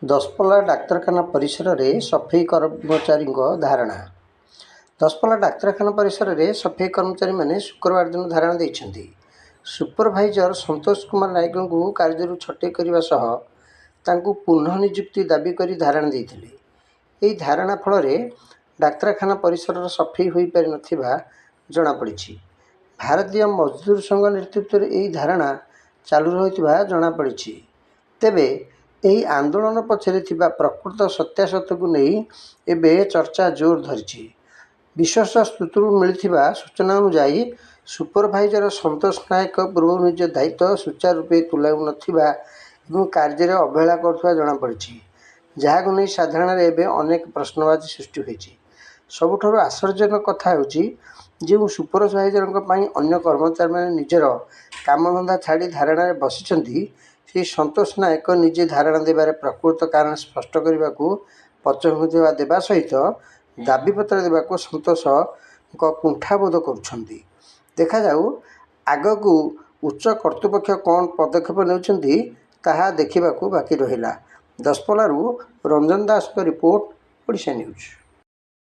ଦଶପଲ୍ଲା ଡାକ୍ତରଖାନା ପରିସରରେ ସଫେଇ କର୍ମଚାରୀଙ୍କ ଧାରଣା। ଦଶପଲ୍ଲା ଡାକ୍ତରଖାନା ପରିସରରେ ସଫେଇ କର୍ମଚାରୀମାନେ ଶୁକ୍ରବାର ଦିନ ଧାରଣା ଦେଇଛନ୍ତି। ସୁପରଭାଇଜର ସନ୍ତୋଷ କୁମାର ନାୟକଙ୍କୁ କାର୍ଯ୍ୟରୁ ଛଟେଇ କରିବା ସହ ତାଙ୍କୁ ପୁନଃ ନିଯୁକ୍ତି ଦାବି କରି ଧାରଣା ଦେଇଥିଲେ। ଏହି ଧାରଣା ଫଳରେ ଡାକ୍ତରଖାନା ପରିସରର ସଫେଇ ହୋଇପାରିନଥିବା ଜଣାପଡ଼ିଛି। ଭାରତୀୟ ମଜଦୁର ସଂଘ ନେତୃତ୍ୱରେ ଏହି ଧାରଣା ଚାଲୁ ରହିଥିବା ଜଣାପଡ଼ିଛି। ତେବେ ଏହି ଆନ୍ଦୋଳନ ପଛରେ ଥିବା ପ୍ରକୃତ ସତ୍ୟାସତ୍ୟକୁ ନେଇ ଏବେ ଚର୍ଚ୍ଚା ଜୋର ଧରିଛି। ବିଶ୍ୱସ୍ତ ସୂତ୍ରରୁ ମିଳିଥିବା ସୂଚନା ଅନୁଯାୟୀ ସୁପରଭାଇଜର ସନ୍ତୋଷ ନାୟକ ପୂର୍ବରୁ ନିଜ ଦାୟିତ୍ୱ ସୁଚାରୁ ରୂପେ ତୁଲାଉନଥିବା ଏବଂ କାର୍ଯ୍ୟରେ ଅବହେଳା କରୁଥିବା ଜଣାପଡ଼ିଛି, ଯାହାକୁ ନେଇ ସାଧାରଣରେ ଏବେ ଅନେକ ପ୍ରଶ୍ନବାଚୀ ସୃଷ୍ଟି ହୋଇଛି। ସବୁଠାରୁ ଆଶ୍ଚର୍ଯ୍ୟଜନକ କଥା ହେଉଛି, ଯେଉଁ ସୁପରଭାଇଜରଙ୍କ ପାଇଁ ଅନ୍ୟ କର୍ମଚାରୀମାନେ ନିଜର କାମଧନ୍ଦା ଛାଡ଼ି ଧାରଣାରେ ବସିଛନ୍ତି, ସେହି ସନ୍ତୋଷ ନାୟକ ନିଜେ ଧାରଣା ଦେବାର ପ୍ରକୃତ କାରଣ ସ୍ପଷ୍ଟ କରିବାକୁ ପଛଘୁଞ୍ଚା ଦେବା ସହିତ ଦାବିପତ୍ର ଦେବାକୁ ସନ୍ତୋଷ କୁଣ୍ଠାବୋଧ କରୁଛନ୍ତି। ଦେଖାଯାଉ ଆଗକୁ ଉଚ୍ଚ କର୍ତ୍ତୃପକ୍ଷ କ'ଣ ପଦକ୍ଷେପ ନେଉଛନ୍ତି ତାହା ଦେଖିବାକୁ ବାକି ରହିଲା। ଦଶପଲ୍ଲାରୁ ରଞ୍ଜନ ଦାସଙ୍କ ରିପୋର୍ଟ, ଓଡ଼ିଶା ନ୍ୟୁଜ୍।